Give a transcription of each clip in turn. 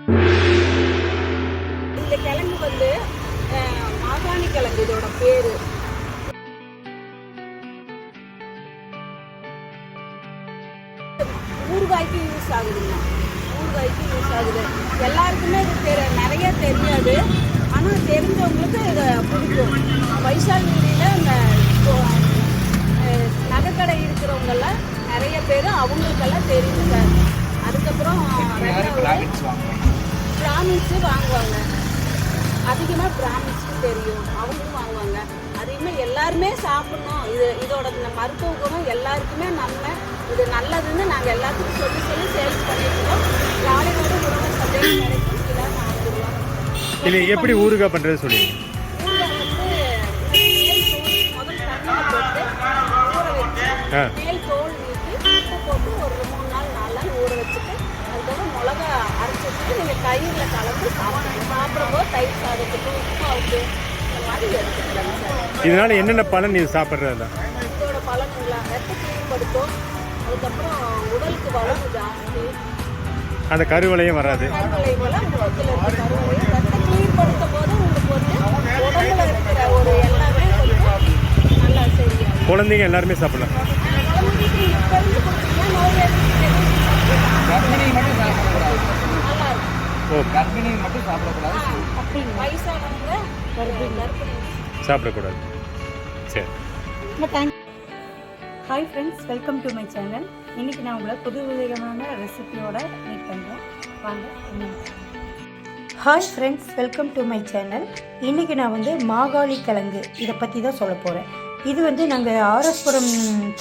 இந்த கிழங்கு வந்து மாகாணி கிழங்கு இதோட பேரு. ஊறுகாய்க்கு யூஸ் ஆகுதுங்க. ஊறுகாய்க்கு யூஸ் ஆகுது. எல்லாருக்குமே இது நிறைய தெரியாது. ஆனால் தெரிஞ்சவங்களுக்கு இதை பிடிக்கும். வைசாலியில் இந்த நகைக்கடை இருக்கிறவங்கெல்லாம் நிறைய பேர் அவங்களுக்கெல்லாம் தெரியும் சார். அதுக்கப்புறம் பிராமின்ஸு வாங்குவாங்க. அதிகமாக பிராமின்ஸுக்கு தெரியும், அவங்களும் வாங்குவாங்க. அதையுமே எல்லாருமே சாப்பிடணும். இதோட மருத்துவ குணம் எல்லாருக்குமே நன்மை. இது நல்லதுன்னு நாங்கள் எல்லாத்துக்கும் சொல்லி சேல்ஸ் பண்ணிட்டுருக்கோம். காலையோட உணவு சந்தையில் கிடைக்கும். இதெல்லாம் சாப்பிடுவோம். இல்லை எப்படி ஊறுகாய் பண்ணுறது சொல்லி ஊறுகாய் வந்து முதல் தண்ணியில் போட்டு ஊற வச்சு மேல் தோல் நீக்கி உப்பு போட்டு ஒரு 3 நாள் 4 நாள் ஊற வச்சுட்டு அதுக்கப்புறம் மிளகா அரைச்சிட்டு நீங்கள் தயிரில் கலந்து சாப்பிடும்போது தயிர் சாதத்துக்கு உப்பாவுக்கு இந்த மாதிரி எடுத்துக்கலாங்க சார். இதனால என்னென்ன பலன் இது சாப்பிட்றதா? இதோட பலன்களா ரத்தத்தை ஈடுபடுத்தும். அதுக்கப்புறம் உடலுக்கு வளர்வு ஜாஸ்தி. அந்த கருவளையும் வராது. கருவளைவெல்லாம் முகத்தில் இருக்க கருவளையும் ரத்தத்தை ஈடுபடுத்தும் போது உங்களுக்கு வந்து உடம்புல இருக்கிற ஒரு எல்லாமே கொஞ்சம் நல்லா சரியா. குழந்தைங்க எல்லாருமே சாப்பிடலாம். குழந்தைக்கு இப்போ இருந்து கொடுத்தீங்கன்னா நோய் கர்ப்பிணி மட்டும் சாப்பிடக்கூடாது. நல்லா இருக்கும். ஓ, கர்ப்பிணி மட்டும் சாப்பிடக்கூடாது. அப்படிங்க. வயசானவங்க கர்ப்பிணி சாப்பிடக்கூடாது. சரி. Hi friends, welcome to my channel. இன்றைக்கி நான் உங்களை புது விதமான ரெசிபியோட மீட் பண்ணுறேன். வாங்க. Hi friends, welcome to my channel. இன்றைக்கி நான் வந்து மாகாளி கிழங்கு இதை பற்றி தான் சொல்ல போகிறேன். இது வந்து நாங்கள் ஆர்எஸ்புரம்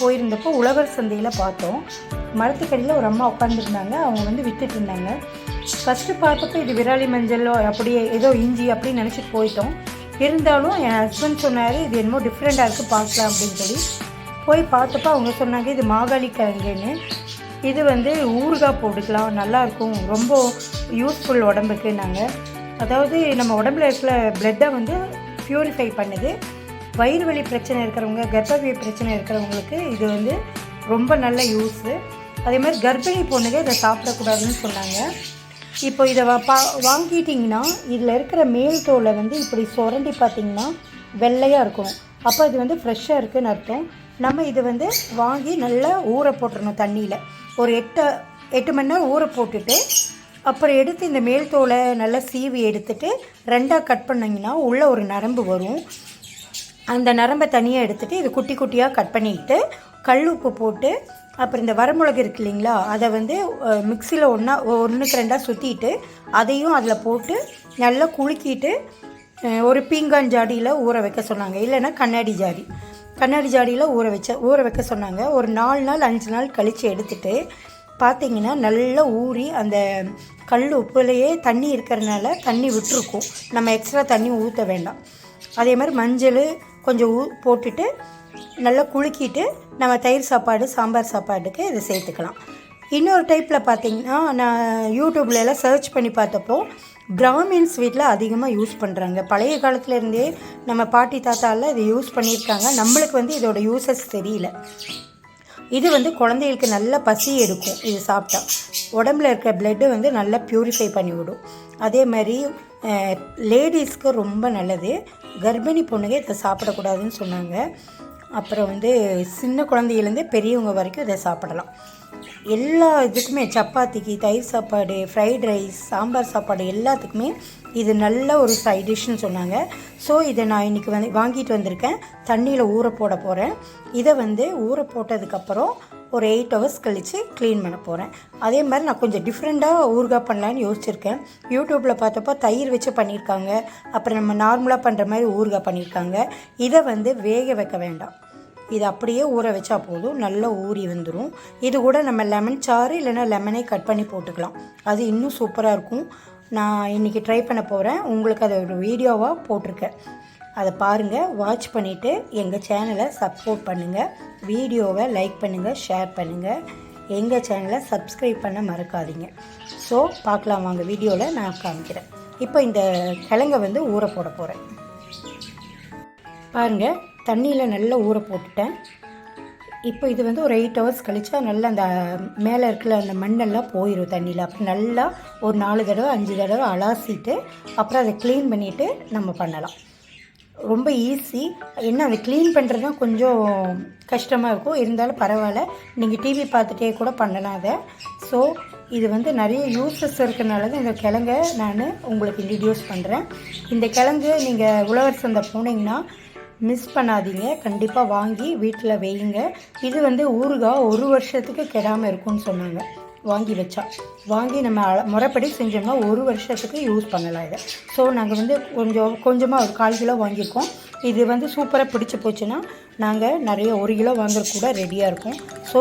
போயிருந்தப்போ உழவர் சந்தையில் பார்த்தோம். மரத்துக்கடியில் ஒரு அம்மா உட்காந்துருந்தாங்க. அவங்க வந்து விற்றுட்டு இருந்தாங்க. ஃபஸ்ட்டு பார்த்தப்போ இது விராலி மஞ்சள் அப்படியே ஏதோ இஞ்சி அப்படின்னு நினச்சிட்டு போயிட்டோம். இருந்தாலும் என் ஹஸ்பண்ட் சொன்னார் இது என்னமோ டிஃப்ரெண்ட்டாக இருக்குது பார்க்கலாம் அப்படின்னு சொல்லி போய் பார்த்தப்போ அவங்க சொன்னாங்க இது மாகாளி கிழங்குன்னு. இது வந்து ஊறுகாய் போட்டுக்கலாம், நல்லாயிருக்கும், ரொம்ப யூஸ்ஃபுல் உடம்புக்கு. நாங்கள் அதாவது நம்ம உடம்புல இருக்கிற பிளட்டை வந்து ப்யூரிஃபை பண்ணுது. வயிறு வலி பிரச்சனை இருக்கிறவங்க, கர்ப்பப்பை பிரச்சனை இருக்கிறவங்களுக்கு இது வந்து ரொம்ப நல்ல யூஸு. அதே மாதிரி கர்ப்பிணி பொண்ணுங்க இதை சாப்பிடக்கூடாதுன்னு சொன்னாங்க. இப்போ இதை வாங்கிட்டிங்கன்னா இதில் இருக்கிற மேல் தோலை வந்து இப்படி சுரண்டி பார்த்திங்கன்னா வெள்ளையாக இருக்கும். அப்போ இது வந்து ஃப்ரெஷ்ஷாக இருக்குதுன்னு அர்த்தம். நம்ம இதை வந்து வாங்கி நல்லா ஊற போட்டுடணும் தண்ணியில். ஒரு 8 மணி நேரம் ஊற போட்டுட்டு அப்புறம் எடுத்து இந்த மேல் தோலை நல்லா சீவி எடுத்துட்டு 2ஆக கட் பண்ணிங்கன்னா உள்ளே ஒரு நரம்பு வரும். அந்த நரம்பை தனியாக எடுத்துகிட்டு இது குட்டி குட்டியாக கட் பண்ணிக்கிட்டு கல் உப்பு போட்டு அப்புறம் இந்த வரமிளகு இருக்கு இல்லைங்களா, அதை வந்து மிக்சியில் 1க்கு 2ஆக சுற்றிட்டு அதையும் அதில் போட்டு நல்லா குலுக்கிட்டு ஒரு பீங்கான் ஜாடியில் ஊற வைக்க சொன்னாங்க. இல்லைன்னா கண்ணாடி ஜாடியில் ஊற வைக்க சொன்னாங்க. ஒரு 4 நாள் 5 நாள் கழித்து எடுத்துகிட்டு பார்த்திங்கன்னா நல்லா ஊறி அந்த கல் உப்புலையே தண்ணி இருக்கிறதுனால தண்ணி விட்டுருக்கும். நம்ம எக்ஸ்ட்ரா தண்ணி ஊற்ற வேண்டாம். அதே மாதிரி மஞ்சள் கொஞ்சம் போட்டுட்டு நல்லா குலுக்கிட்டு நம்ம தயிர் சாப்பாடு சாம்பார் சாப்பாடுக்கு இதை சேர்த்துக்கலாம். இன்னொரு டைப்பில் பார்த்திங்கன்னா நான் யூடியூப்லலாம் சர்ச் பண்ணி பார்த்தப்போ பிராமின்ஸ் வீட்டில் அதிகமாக யூஸ் பண்ணுறாங்க. பழைய காலத்துலேருந்தே நம்ம பாட்டி தாத்தாவில் இதை யூஸ் பண்ணியிருக்காங்க. நம்மளுக்கு வந்து இதோட யூசஸ் தெரியல. இது வந்து குழந்தைகளுக்கு நல்ல பசி எடுக்கும். இது சாப்பிட்டா உடம்புல இருக்கிற பிளட்டு வந்து நல்லா ப்யூரிஃபை பண்ணிவிடும். அதே மாதிரி லேடிஸ்க்கு ரொம்ப நல்லது. கர்ப்பிணி பொண்ணுங்க இதை சாப்பிடக்கூடாதுன்னு சொன்னாங்க. அப்புறம் வந்து சின்ன குழந்தையிலேருந்து பெரியவங்க வரைக்கும் இதை சாப்பிடலாம். எல்லா இதுக்குமே சப்பாத்திக்கு, தயிர் சாப்பாடு, ஃப்ரைட் ரைஸ், சாம்பார் சாப்பாடு எல்லாத்துக்குமே இது நல்ல ஒரு சைட் டிஷ்ஷுன்னு சொன்னாங்க. ஸோ இதை நான் இன்றைக்கி வந்து வாங்கிட்டு வந்திருக்கேன். தண்ணியில் ஊற போட போகிறேன். இதை வந்து ஊற போட்டதுக்கப்புறம் ஒரு 8 ஹவர்ஸ் கழித்து க்ளீன் பண்ண போகிறேன். அதே மாதிரி நான் கொஞ்சம் டிஃப்ரெண்ட்டாக ஊறுகாய் பண்ணலான்னு யோசிச்சிருக்கேன். யூடியூப்பில் பார்த்தப்போ தயிர் வச்சு பண்ணியிருக்காங்க. அப்புறம் நம்ம நார்மலாக பண்ணுற மாதிரி ஊறுகாய் பண்ணியிருக்காங்க. இதை வந்து வேக வைக்க வேண்டாம். இது அப்படியே ஊற வச்சா போதும், நல்லா ஊறி வந்துடும். இது கூட நம்ம லெமன் சாறு இல்லைனா லெமனே கட் பண்ணி போட்டுக்கலாம். அது இன்னும் சூப்பராக இருக்கும். நான் இன்றைக்கி ட்ரை பண்ண போகிறேன். உங்களுக்கு அதை ஒரு வீடியோவாக போட்டிருக்கேன். அதை பாருங்கள், வாட்ச் பண்ணிவிட்டு எங்கள் சேனலை சப்போர்ட் பண்ணுங்கள். வீடியோவை லைக் பண்ணுங்கள், ஷேர் பண்ணுங்கள். எங்கள் சேனலை சப்ஸ்கிரைப் பண்ண மறக்காதீங்க. ஸோ பார்க்கலாம் வாங்க, வீடியோவில் நான் காமிக்கிறேன். இப்போ இந்த கிழங்கை வந்து ஊற போட போகிறேன். பாருங்கள், தண்ணியில் நல்லா ஊற போட்டுட்டேன். இப்போ இது வந்து ஒரு 8 ஹவர்ஸ் கழிச்சா நல்லா அந்த மேலே இருக்கிற அந்த மண்ணெல்லாம் போயிடும் தண்ணியில். அப்புறம் நல்லா ஒரு 4 தடவை 5 தடவை அலாசிட்டு அப்புறம் அதை க்ளீன் பண்ணிவிட்டு நம்ம பண்ணலாம். ரொம்ப ஈஸி. என்ன அதை க்ளீன் பண்ணுறது தான் கொஞ்சம் கஷ்டமாக இருக்கும், இருந்தாலும் பரவாயில்ல. நீங்கள் டிவி பார்த்துட்டே கூட பண்ணலாம் அதை. ஸோ இது வந்து நிறைய யூஸஸ் இருக்கிறனால தான் இந்த கிழங்கை நான் உங்களுக்கு இன்ட்ரடியூஸ் பண்ணுறேன். இந்த கிழங்கு நீங்கள் உழவர் சந்தை போனீங்கன்னா மிஸ் பண்ணாதீங்க, கண்டிப்பாக வாங்கி வீட்டில் வையுங்க. இது வந்து ஊறுகாய் 1 வருஷத்துக்கு கெடாமல் இருக்கும்னு சொன்னாங்க. வாங்கி வச்சா வாங்கி நம்ம முறைப்படி செஞ்சோம்னா 1 வருஷத்துக்கு யூஸ் பண்ணலாம் இதை. ஸோ நாங்கள் வந்து கொஞ்சமாக ஒரு 1/4 கிலோ வாங்கியிருக்கோம். இது வந்து சூப்பராக பிடிச்சி போச்சுன்னா நாங்கள் நிறைய 1 கிலோ வாங்குறது கூட ரெடியாக இருக்கும். ஸோ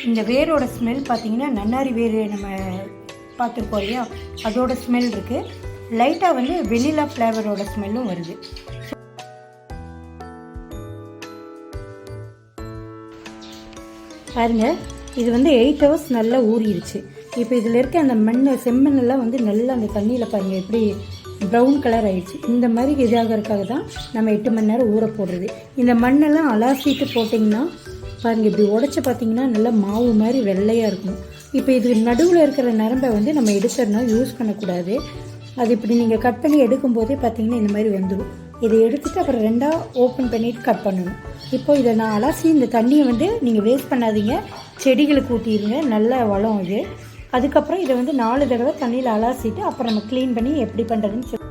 இந்த வேரோட ஸ்மெல் பார்த்திங்கன்னா நன்னாரி வேர் நம்ம பார்த்துருக்கோம் இல்லையா, அதோட ஸ்மெல் இருக்குது. லைட்டாக வந்து வெனிலா ஃப்ளேவரோட ஸ்மெல்லும் வருது. பாருங்க, இது வந்து 8 ஹவர்ஸ் நல்லா ஊறிடுச்சு. இப்போ இதில் இருக்க அந்த செம்மண்ணெல்லாம் வந்து நல்லா அந்த தண்ணியில் பாருங்கள் எப்படி ப்ரௌன் கலர் ஆகிடுச்சு. இந்த மாதிரி இதாகிறதுக்காக தான் நம்ம 8 மணி நேரம் ஊற போடுறது. இந்த மண்ணெல்லாம் அலாசிட்டு போட்டிங்கன்னா பாருங்கள், இப்படி உடச்சி பார்த்திங்கன்னா நல்லா மாவு மாதிரி வெள்ளையாக இருக்கும். இப்போ இது நடுவில் இருக்கிற நரம்பை வந்து நம்ம எடுத்துடணும், யூஸ் பண்ணக்கூடாது. அது இப்படி நீங்கள் கட் பண்ணி எடுக்கும்போதே பார்த்திங்கன்னா இந்த மாதிரி வந்துடும். இதை எடுத்துகிட்டு அப்புறம் 2ஆக ஓப்பன் பண்ணிவிட்டு கட் பண்ணணும். இப்போ இதை நான் அலசி இந்த தண்ணியை வந்து நீங்கள் வேஸ்ட் பண்ணாதீங்க, செடிகளுக்கு ஊற்றிடுங்க, நல்ல வளம் இது. அதுக்கப்புறம் இதை வந்து 4 தடவை தண்ணியில் அலாசிட்டு அப்புறம் நம்ம க்ளீன் பண்ணி எப்படி பண்ணுறதுன்னு சொல்லி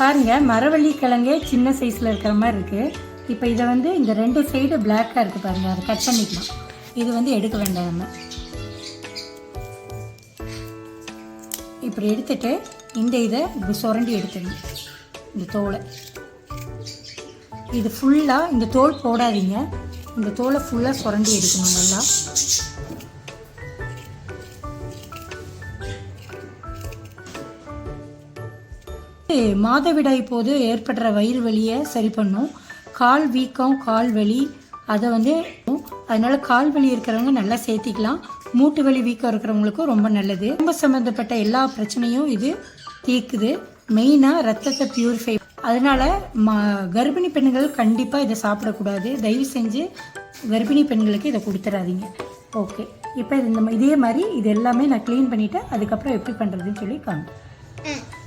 பாருங்கள். மரவள்ளி கிழங்கே சின்ன சைஸில் இருக்கிற மாதிரி இருக்குது. இப்போ இதை வந்து இந்த 2 சைடு பிளாக்காக இருக்குது பாருங்கள், அதை கட் பண்ணிக்கலாம். இது வந்து எடுக்க வேண்டாம். நம்ம இப்படி எடுத்துட்டு இந்த இதை இப்படி சுரண்டி எடுத்துடணும், இந்த தோலை. இது ஃபுல்லாக இந்த தோல் போடாதீங்க, இந்த தோலை ஃபுல்லாக சுரண்டி எடுக்கணும் நல்லா. மாதவிடாய் போது ஏற்படுற வயிறு வலியை சரி பண்ணும். கால் வீக்கம், கால் வலி, அதை வந்து அதனால் கால் வலி இருக்கிறவங்க நல்லா சேர்த்திக்கலாம். மூட்டு வலி வீக்கம் இருக்கிறவங்களுக்கும் ரொம்ப நல்லது. ரொம்ப சம்மந்தப்பட்ட எல்லா பிரச்சனையும் இது தீர்க்குது. மெயினாக ரத்தத்தை பியூரிஃபை. அதனால் கர்ப்பிணி பெண்கள் கண்டிப்பாக இதை சாப்பிடக்கூடாது. தயவு செஞ்சு கர்ப்பிணி பெண்களுக்கு இதை கொடுத்துடாதீங்க. ஓகே, இப்போ இதே மாதிரி இது எல்லாமே நான் க்ளீன் பண்ணிவிட்டு அதுக்கப்புறம் எப்படி பண்ணுறதுன்னு சொல்லி காணும்.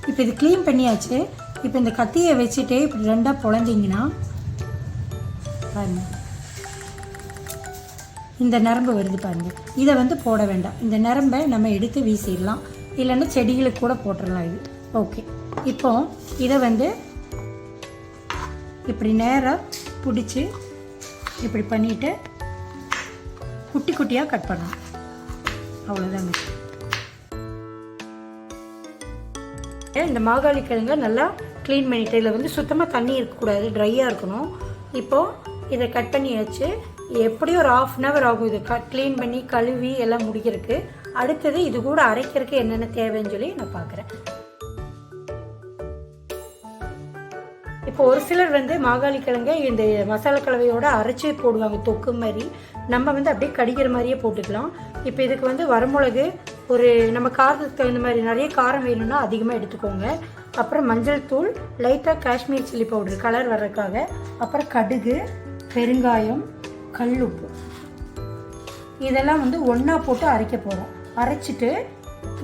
இப்போ இது க்ளீன் பண்ணியாச்சு. இப்போ இந்த கத்தியை வச்சுட்டே இப்படி 2ஆக பொழந்திங்கன்னா பாருங்க, இந்த நரம்பு வருது பாருங்கள். இதை வந்து போட வேண்டாம், இந்த நரம்பை நம்ம எடுத்து வீசிடலாம், இல்லைன்னா செடிகளுக்கு கூட போட்டுடலாம் இது. ஓகே, இப்போ இதை வந்து இப்படி நேராக பிடிச்சி இப்படி பண்ணிவிட்டு குட்டி குட்டியாக கட் பண்ணணும். அவ்வளோதாங்க. இந்த மாகாளி கிழங்க நல்லா க்ளீன் பண்ணிவிட்டு இதில் வந்து சுத்தமாக தண்ணி இருக்கக்கூடாது, ட்ரையாக இருக்கணும். இப்போது இதை கட் பண்ணியாச்சு. எப்படியும் ஒரு 1/2 hour ஆகும் இது க்ளீன் பண்ணி கழுவி எல்லாம் முடிக்கிறதுக்கு. அடுத்தது இது கூட அரைக்கிறதுக்கு என்னென்ன தேவைன்னு சொல்லி நான் பார்க்குறேன். இப்போ ஒரு சிலர் வந்து மாகாளி கிழங்க இந்த மசாலா கலவையோடு அரைச்சி போடுவாங்க, தொக்கு மாதிரி. நம்ம வந்து அப்படியே கடிக்கிற மாதிரியே போட்டுக்கலாம். இப்போ இதுக்கு வந்து வரமிளகு ஒரு நம்ம காரத்துக்கு தகுந்த மாதிரி, நிறைய காரம் வேணும்னா அதிகமாக எடுத்துக்கோங்க. அப்புறம் மஞ்சள் தூள், லைட்டாக காஷ்மீர் சில்லி பவுடர் கலர் வர்றதுக்காக, அப்புறம் கடுகு, பெருங்காயம், கல்லுப்பு, இதெல்லாம் வந்து ஒன்றா போட்டு அரைக்க போகிறோம். அரைச்சிட்டு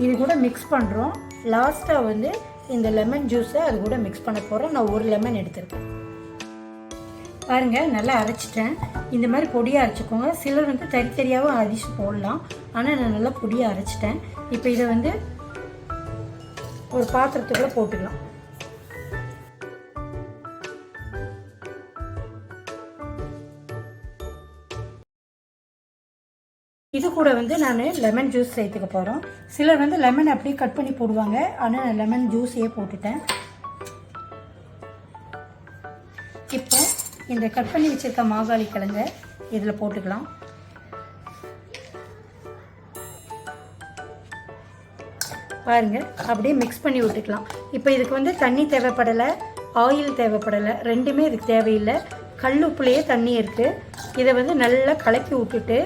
இது கூட மிக்ஸ் பண்ணுறோம். லாஸ்ட்டாக வந்து இந்த லெமன் ஜூஸை அது கூட மிக்ஸ் பண்ண போகிறோம். நான் 1 லெமன் எடுத்துருக்கேன். பாருங்கள், நல்லா அரைச்சிட்டேன். இந்த மாதிரி பொடியாக அரைச்சிக்கோங்க. சிலர் வந்து தனித்தனியாகவும் அரிசி போடலாம், ஆனால் நான் நல்லா பொடியாக அரைச்சிட்டேன். இப்போ இதை வந்து ஒரு பாத்திரத்துக்குள்ளே போட்டுக்கலாம். இது கூட வந்து நான் லெமன் ஜூஸ் சேர்த்துக்க போகிறோம். சிலர் வந்து லெமன் அப்படியே கட் பண்ணி போடுவாங்க, ஆனால் நான் லெமன் ஜூஸையே போட்டுட்டேன். இப்போ இந்த கட் பண்ணி வச்சுருக்க மாகாளி கிழங்க இதில் போட்டுக்கலாம். பாருங்கள், அப்படியே மிக்ஸ் பண்ணி விட்டுக்கலாம். இப்போ இதுக்கு வந்து தண்ணி தேவைப்படலை, ஆயில் தேவைப்படலை, ரெண்டுமே இதுக்கு தேவையில்லை. கல் உப்புலேயே தண்ணி இருக்குது. இதை வந்து நல்லா கலக்கி விட்டுட்டு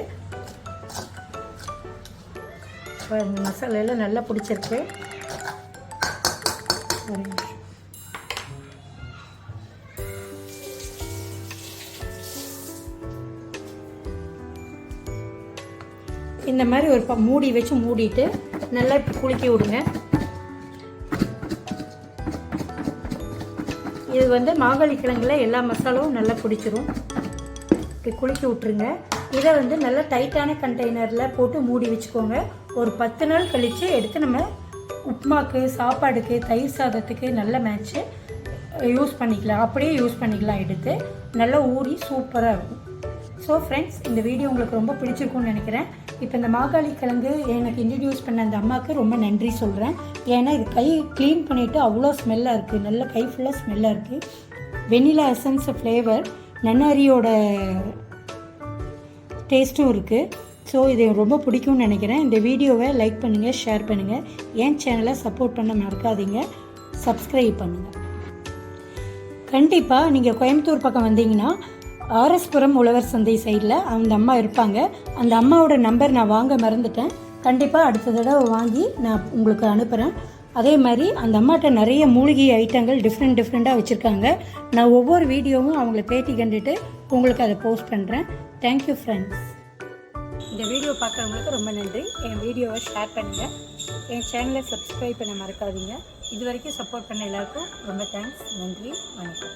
மசாலெல்லாம் நல்லா பிடிச்சிருக்கு. ஒரு நிமிஷம். இந்த மாதிரி ஒரு மூடி வச்சு மூடிட்டு நல்லா இப்படி குலுக்கி விடுங்க. இது வந்து மாகாளி கிழங்குல எல்லா மசாலாவும் நல்லா பிடிச்சிரும். இப்படி குலுக்கி விட்டுருங்க. இதை வந்து நல்லா டைட்டான கண்டெய்னரில் போட்டு மூடி வச்சுக்கோங்க. ஒரு 10 நாள் கழித்து எடுத்து நம்ம உப்புமாக்கு, சாப்பாடுக்கு, தயிர் சாதத்துக்கு நல்ல மேட்ச்சு யூஸ் பண்ணிக்கலாம். அப்படியே யூஸ் பண்ணிக்கலாம். எடுத்து நல்லா ஊறி சூப்பராக இருக்கும். ஸோ ஃப்ரெண்ட்ஸ், இந்த வீடியோ உங்களுக்கு ரொம்ப பிடிச்சிருக்கும்னு நினைக்கிறேன். இப்போ இந்த மாகாளி கிழங்கு எனக்கு இன்ட்ரடியூஸ் பண்ண அந்த அம்மாவுக்கு ரொம்ப நன்றி சொல்கிறேன். ஏன்னா இது கை க்ளீன் பண்ணிவிட்டு அவ்வளோ ஸ்மெல்லாக இருக்குது. நல்ல கை ஃபுல்லாக ஸ்மெல்லாக இருக்குது. வெனிலா எசன்ஸ் ஃப்ளேவர், நன்னாரியோட டேஸ்ட்டும் இருக்குது. ஸோ இது ரொம்ப பிடிக்கும்னு நினைக்கிறேன். இந்த வீடியோவை லைக் பண்ணுங்கள், ஷேர் பண்ணுங்கள். என் சேனலை சப்போர்ட் பண்ண மறக்காதீங்க. சப்ஸ்கிரைப் பண்ணுங்கள். கண்டிப்பாக நீங்கள் கோயம்புத்தூர் பக்கம் வந்தீங்கன்னா ஆர்எஸ்புரம் உழவர் சந்தை சைடில் அந்த அம்மா இருப்பாங்க. அந்த அம்மாவோட நம்பர் நான் வாங்க மறந்துட்டேன். கண்டிப்பாக அடுத்த தடவை வாங்கி நான் உங்களுக்கு அனுப்புகிறேன். அதே மாதிரி அந்த அம்மாட்ட நிறைய மூலிகை ஐட்டங்கள் டிஃப்ரெண்ட்டாக வச்சுருக்காங்க. நான் ஒவ்வொரு வீடியோவும் அவங்கள பேட்டி கண்டுட்டு உங்களுக்கு அதை போஸ்ட் பண்ணுறேன். Thank you friends. இந்த வீடியோ பார்க்குறவங்களுக்கு ரொம்ப நன்றி. என் வீடியோவை ஷேர் பண்ணுங்கள். என் சேனலை சப்ஸ்கிரைப் பண்ண மறக்காதீங்க. இது வரைக்கும் சப்போர்ட் பண்ண எல்லாருக்கும் ரொம்ப தேங்க்ஸ். நன்றி, வணக்கம்.